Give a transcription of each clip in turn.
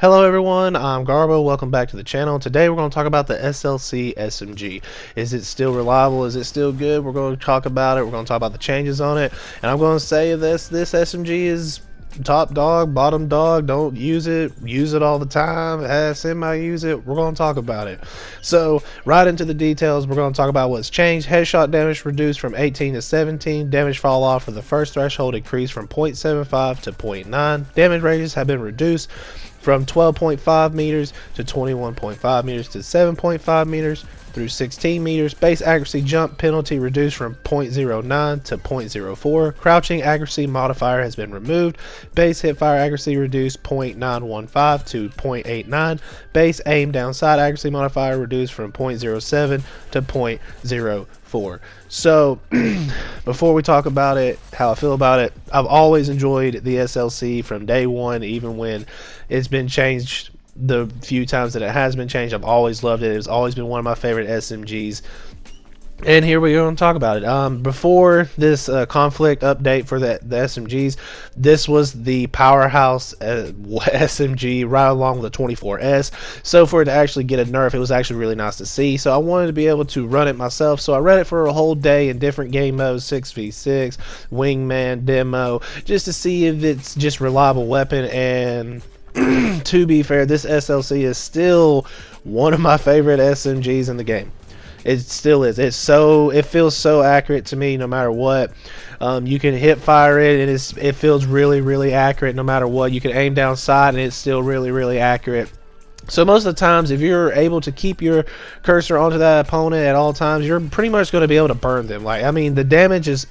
Hello everyone, I'm Garbo. Welcome back to the channel. Today we're going to talk about the SLC SMG. Is it still reliable? Is it still good? We're going to talk about it. We're going to talk about the changes on it. And I'm going to say this SMG is top dog, bottom dog. Don't use it. Use it all the time. Ask semi use it. We're going to talk about it. So right into the details. We're going to talk about what's changed. Headshot damage reduced from 18 to 17. Damage fall off for the first threshold increased from 0.75 to 0.9. Damage ranges have been reduced from 12.5 meters to 21.5 meters to 7.5 meters through 16 meters. Base accuracy jump penalty reduced from 0.09 to 0.04. Crouching accuracy modifier has been removed. Base hipfire accuracy reduced 0.915 to 0.89. Base aim downside accuracy modifier reduced from 0.07 to 0.04. So before we talk about it, how I feel about it, I've always enjoyed the SLC from day one, even when it's been changed the few times that it has been changed. I've always loved it. It's always been one of my favorite SMGs. And here we go and talk about it. Before this conflict update for the SMGs, this was the powerhouse SMG right along with the 24S. So for it to actually get a nerf, it was actually really nice to see. So I wanted to be able to run it myself. So I ran it for a whole day in different game modes, 6v6, wingman, demo, just to see if it's just a reliable weapon. And to be fair, this SLC is still one of my favorite SMGs in the game. It still is. It feels so accurate to me no matter what. You can hip fire it and it feels really accurate no matter what. You can aim down sight and it's still really accurate. So most of the times, if you're able to keep your cursor onto that opponent at all times, you're pretty much going to be able to burn them. Like, I mean, the damage is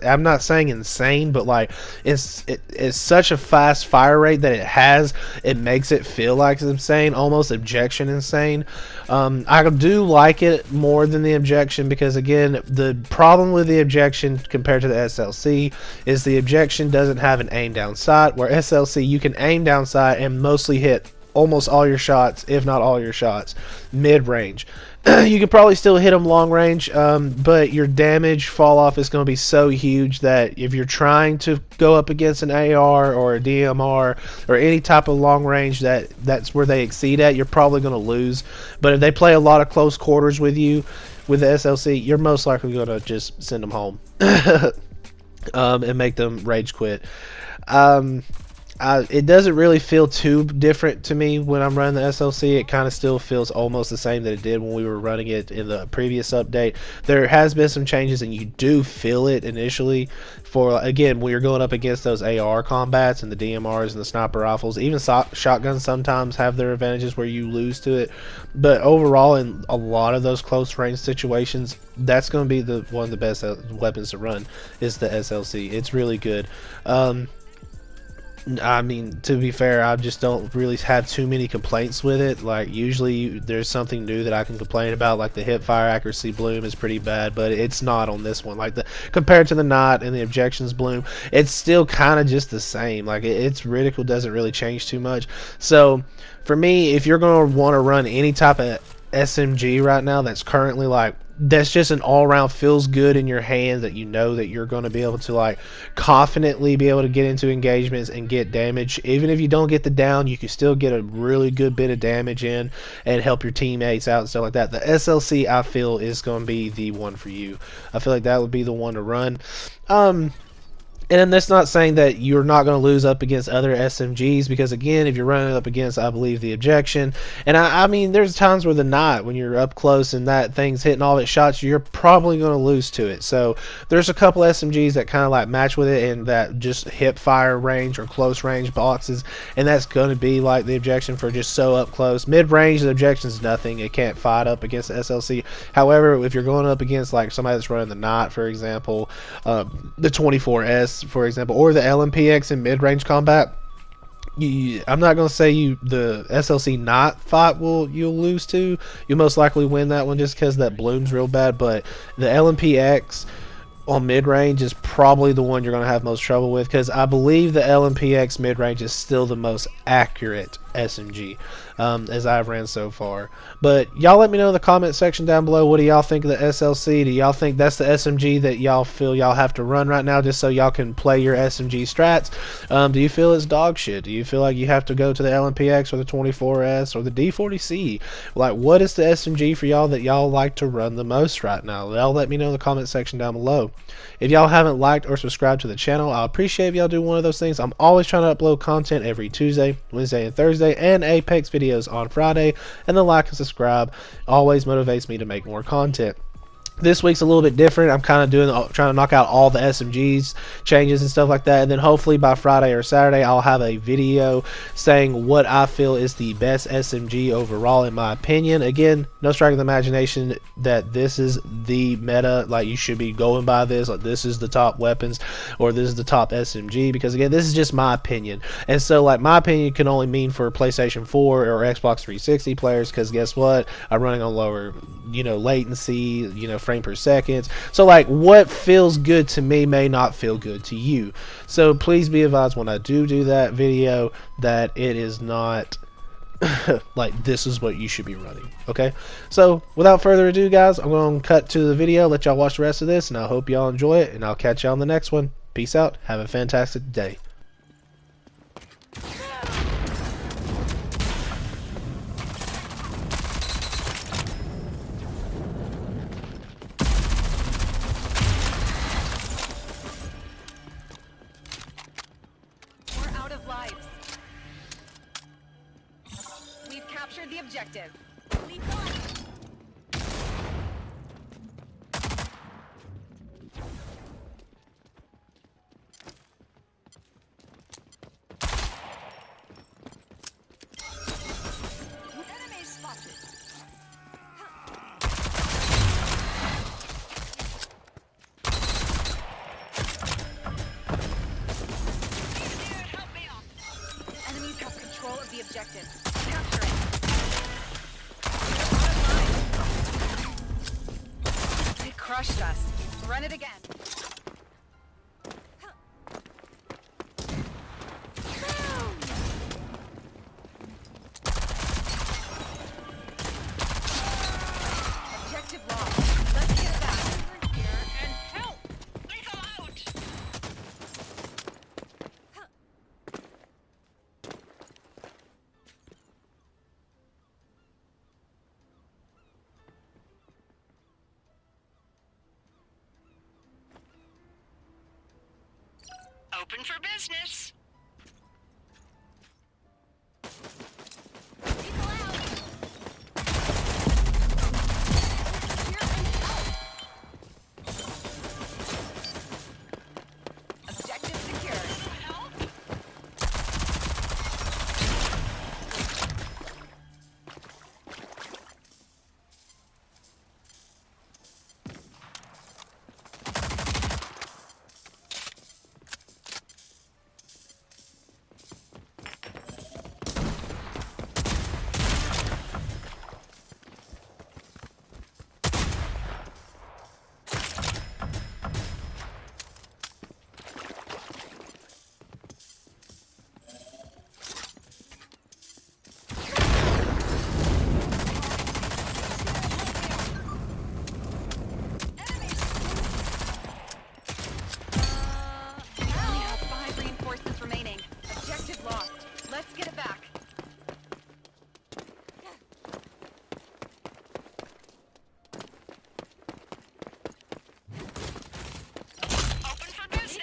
I'm not saying insane, but like it's such a fast fire rate that it makes it feel like it's insane, almost objection insane. I do like it more than the objection because, again, the problem with the objection compared to the SLC is the objection doesn't have an aim down sight, where SLC you can aim down sight and mostly hit almost all your shots, if not all your shots, mid-range. You can probably still hit them long range, but your damage fall off is going to be so huge that if you're trying to go up against an AR or a DMR or any type of long range that's where they exceed at, you're probably going to lose. But if they play a lot of close quarters with you with the SLC, you're most likely going to just send them home and make them rage quit. It doesn't really feel too different to me when I'm running the SLC. It kind of still feels almost the same that it did when we were running it in the previous update. There has been some changes and you do feel it initially for, again, when you're going up against those AR combats and the DMRs and the sniper rifles. Even shotguns sometimes have their advantages where you lose to it. But overall, in a lot of those close range situations, that's going to be one of the best weapons to run is the SLC. It's really good. I mean, to be fair, I just don't really have too many complaints with it. Like, usually there's something new that I can complain about, like the hip fire accuracy bloom is pretty bad, but it's not on this one. Like, compared to the knot and the objections bloom, it's still kind of just the same. Like, its reticle doesn't really change too much. So for me, if you're going to want to run any type of SMG right now that's currently like, that's just an all-around feels good in your hand, that you know that you're going to be able to like confidently be able to get into engagements and get damage. Even if you don't get the down, you can still get a really good bit of damage in and help your teammates out and stuff like that. The SLC, I feel, is going to be the one for you. I feel like that would be the one to run. And that's not saying that you're not going to lose up against other SMGs, because, again, if you're running up against, I believe, the objection, and I mean, there's times where the knot, when you're up close and that thing's hitting all its shots, you're probably going to lose to it. So there's a couple SMGs that kind of like match with it in that just hip fire range or close range boxes, and that's going to be like the objection for just so up close. Mid range, the objection is nothing. It can't fight up against the SLC. However, if you're going up against like somebody that's running the knot, for example, the 24S, for example, or the LMPX in mid-range combat, I'm not going to say the SLC not fight you'll lose to. You'll most likely win that one just because that bloom's real bad, but the LMPX on mid-range is probably the one you're going to have most trouble with, because I believe the LMPX mid-range is still the most accurate SMG as I've ran so far. But y'all let me know in the comment section down below, what do y'all think of the SLC? Do y'all think that's the SMG that y'all feel y'all have to run right now just so y'all can play your SMG strats? Do you feel it's dog shit? Do you feel like you have to go to the LMPX or the 24S or the D40C? Like, what is the SMG for y'all that y'all like to run the most right now? Y'all let me know in the comment section down below. If y'all haven't liked or subscribed to the channel, I appreciate if y'all do one of those things. I'm always trying to upload content every Tuesday, Wednesday, and Thursday, and Apex videos on Friday. And the like and subscribe always motivates me to make more content. This week's a little bit different. I'm kind of trying to knock out all the SMGs changes and stuff like that, and then hopefully by Friday or Saturday I'll have a video saying what I feel is the best SMG overall in my opinion. Again, no stretch of the imagination that this is the meta, like you should be going by this, like this is the top weapons or this is the top SMG, because again, this is just my opinion. And so like my opinion can only mean for PlayStation 4 or Xbox 360 players, because guess what, I'm running on lower latency, frame per second. So like what feels good to me may not feel good to you. So please be advised when I do that video that it is not like this is what you should be running. Okay, so without further ado guys, I'm going to cut to the video, let y'all watch the rest of this, and I hope y'all enjoy it, and I'll catch y'all on the next one. Peace out, have a fantastic day. We've captured the objective. Enemy spotted. Help me off. Enemies have control of the objective. Capture it. They crushed us. Run it again. Objective lost. Let's get it back. Here and help. Lethal out. Open for business. People out. Here and help. Objective secured. Help. Let's get it back. Open for business.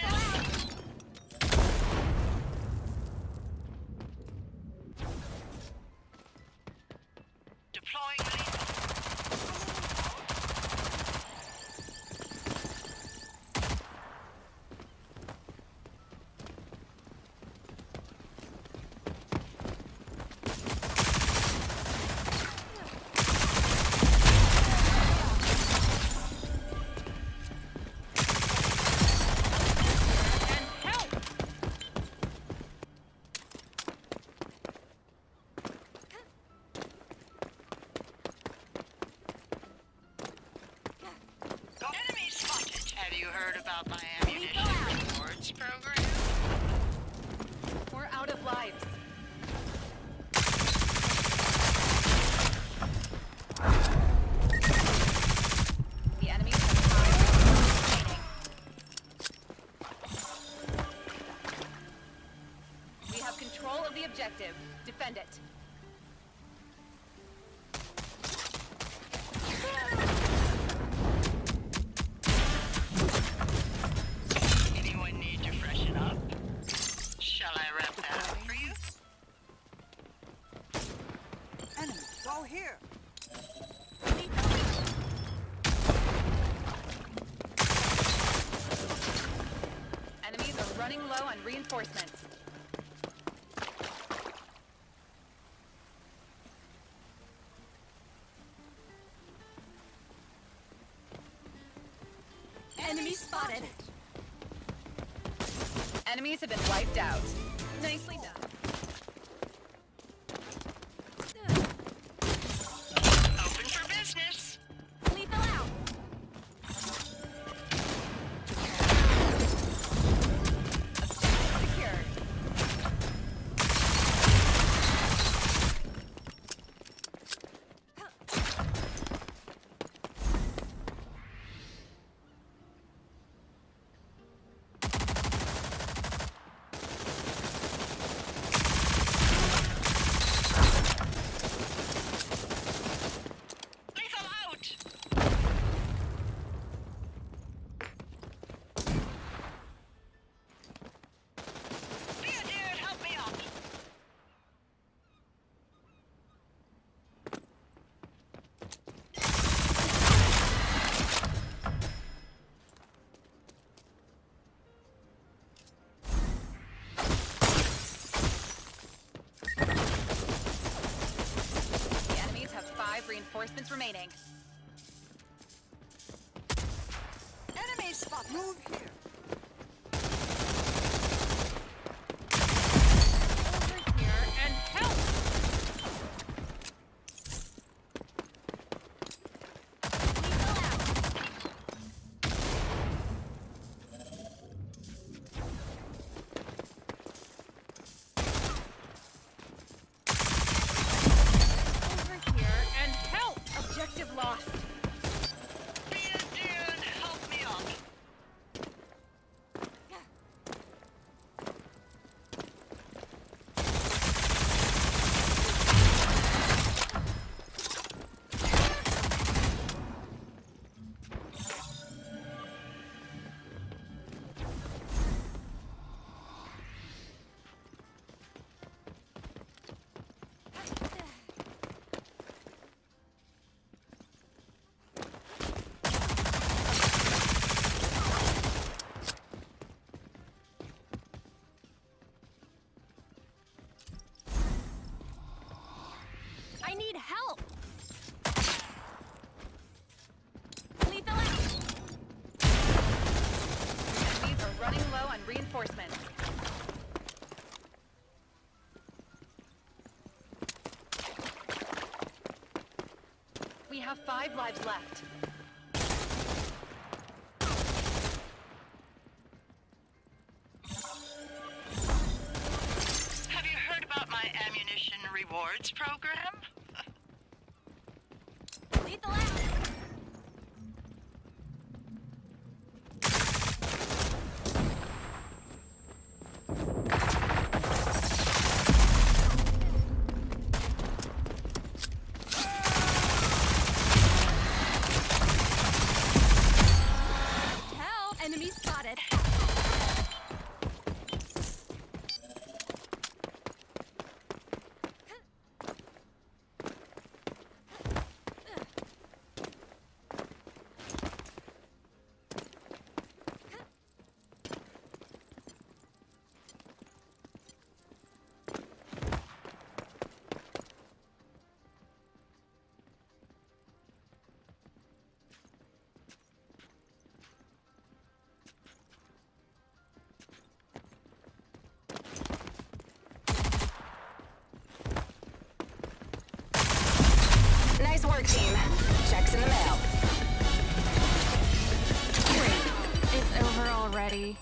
Deploying about my ammunition rewards program? We're out of lives. objective. Defend it. Anyone need to freshen up? Shall I wrap that up for you? Enemy, go here. Enemies are running low on reinforcements. Enemy spotted. Enemies have been wiped out. Nicely done. Open for business. Lethal out. Objective secured. Lethal out. Be a dude, help me up. The enemies have 5 reinforcements remaining. Enemy spot. Move here. Over here and help! Lethal out. Over here and help! Objective lost. Be a dude, help me up. I need help! Lethal out! Enemies are running low on reinforcements. We have 5 lives left. Have you heard about my ammunition rewards program? Lethal out! Help! Enemy spotted. Nice work, team. Checks in the mail. Wait, it's over already.